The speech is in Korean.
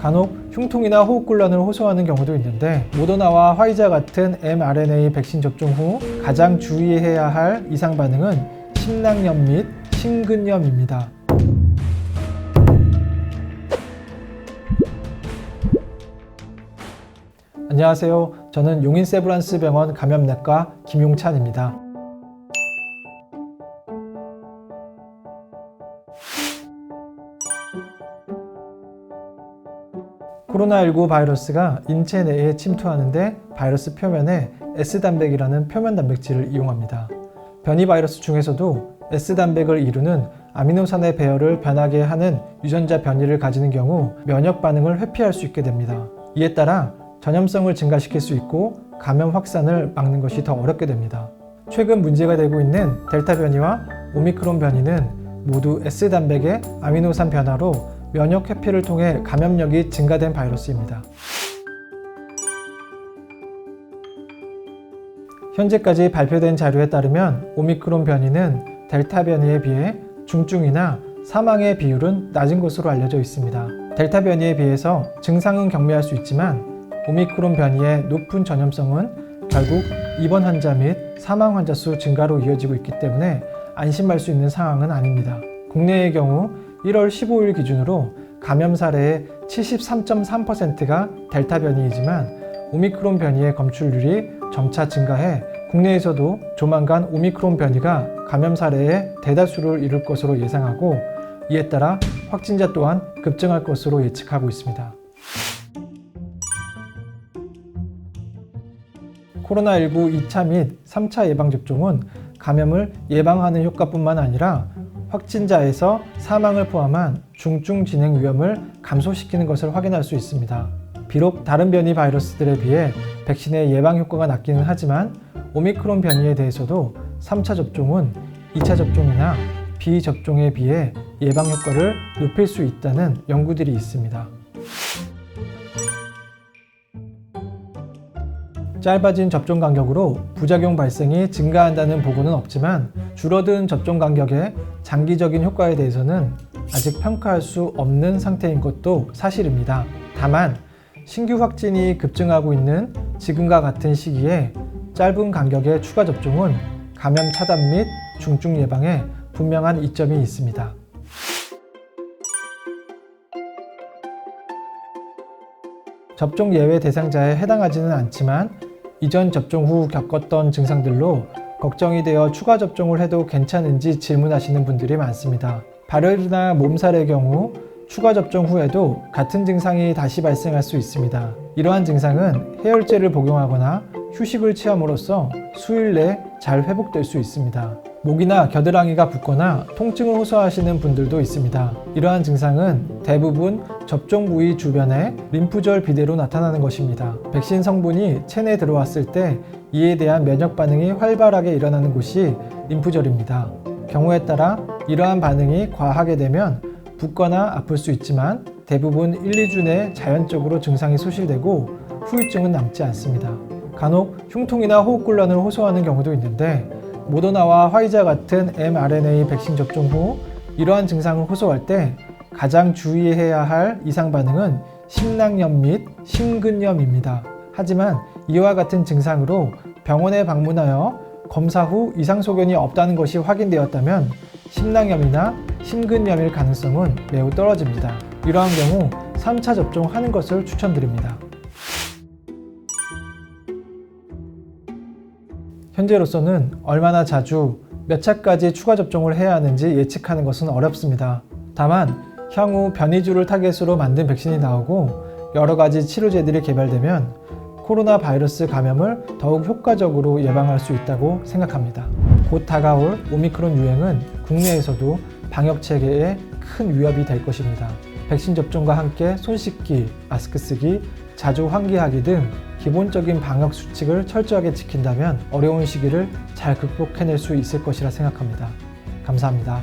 간혹 흉통이나 호흡곤란을 호소하는 경우도 있는데 모더나와 화이자 같은 mRNA 백신 접종 후 가장 주의해야 할 이상 반응은 심낭염 및 심근염입니다. 안녕하세요. 저는 용인세브란스 병원 감염내과 김용찬입니다. 코로나19 바이러스가 인체 내에 침투하는데 바이러스 표면에 S단백이라는 표면 단백질을 이용합니다. 변이 바이러스 중에서도 S단백을 이루는 아미노산의 배열을 변하게 하는 유전자 변이를 가지는 경우 면역 반응을 회피할 수 있게 됩니다. 이에 따라 전염성을 증가시킬 수 있고 감염 확산을 막는 것이 더 어렵게 됩니다. 최근 문제가 되고 있는 델타 변이와 오미크론 변이는 모두 S단백의 아미노산 변화로 면역 회피를 통해 감염력이 증가된 바이러스입니다. 현재까지 발표된 자료에 따르면 오미크론 변이는 델타 변이에 비해 중증이나 사망의 비율은 낮은 것으로 알려져 있습니다. 델타 변이에 비해서 증상은 경미할 수 있지만 오미크론 변이의 높은 전염성은 결국 입원 환자 및 사망 환자 수 증가로 이어지고 있기 때문에 안심할 수 있는 상황은 아닙니다. 국내의 경우 1월 15일 기준으로 감염 사례의 73.3%가 델타 변이이지만 오미크론 변이의 검출률이 점차 증가해 국내에서도 조만간 오미크론 변이가 감염 사례의 대다수를 이룰 것으로 예상하고 이에 따라 확진자 또한 급증할 것으로 예측하고 있습니다. 코로나19 2차 및 3차 예방접종은 감염을 예방하는 효과뿐만 아니라 확진자에서 사망을 포함한 중증 진행 위험을 감소시키는 것을 확인할 수 있습니다. 비록 다른 변이 바이러스들에 비해 백신의 예방 효과가 낮기는 하지만 오미크론 변이에 대해서도 3차 접종은 2차 접종이나 비접종에 비해 예방 효과를 높일 수 있다는 연구들이 있습니다. 짧아진 접종 간격으로 부작용 발생이 증가한다는 보고는 없지만 줄어든 접종 간격의 장기적인 효과에 대해서는 아직 평가할 수 없는 상태인 것도 사실입니다. 다만 신규 확진이 급증하고 있는 지금과 같은 시기에 짧은 간격의 추가 접종은 감염 차단 및 중증 예방에 분명한 이점이 있습니다. 접종 예외 대상자에 해당하지는 않지만 이전 접종 후 겪었던 증상들로 걱정이 되어 추가 접종을 해도 괜찮은지 질문하시는 분들이 많습니다. 발열이나 몸살의 경우 추가 접종 후에도 같은 증상이 다시 발생할 수 있습니다. 이러한 증상은 해열제를 복용하거나 휴식을 취함으로써 수일 내에 잘 회복될 수 있습니다. 목이나 겨드랑이가 붓거나 통증을 호소하시는 분들도 있습니다. 이러한 증상은 대부분 접종 부위 주변에 림프절 비대로 나타나는 것입니다. 백신 성분이 체내에 들어왔을 때 이에 대한 면역 반응이 활발하게 일어나는 곳이 림프절입니다. 경우에 따라 이러한 반응이 과하게 되면 붓거나 아플 수 있지만 대부분 1, 2주 내에 자연적으로 증상이 소실되고 후유증은 남지 않습니다. 간혹 흉통이나 호흡곤란을 호소하는 경우도 있는데 모더나와 화이자 같은 mRNA 백신 접종 후 이러한 증상을 호소할 때 가장 주의해야 할 이상 반응은 심낭염 및 심근염입니다. 하지만 이와 같은 증상으로 병원에 방문하여 검사 후 이상 소견이 없다는 것이 확인되었다면 심낭염이나 심근염일 가능성은 매우 떨어집니다. 이러한 경우 3차 접종하는 것을 추천드립니다. 현재로서는 얼마나 자주 몇 차까지 추가 접종을 해야 하는지 예측하는 것은 어렵습니다. 다만 향후 변이주를 타겟으로 만든 백신이 나오고 여러 가지 치료제들이 개발되면 코로나 바이러스 감염을 더욱 효과적으로 예방할 수 있다고 생각합니다. 곧 다가올 오미크론 유행은 국내에서도 방역 체계에 큰 위협이 될 것입니다. 백신 접종과 함께 손 씻기, 마스크 쓰기, 자주 환기하기 등 기본적인 방역 수칙을 철저하게 지킨다면 어려운 시기를 잘 극복해낼 수 있을 것이라 생각합니다. 감사합니다.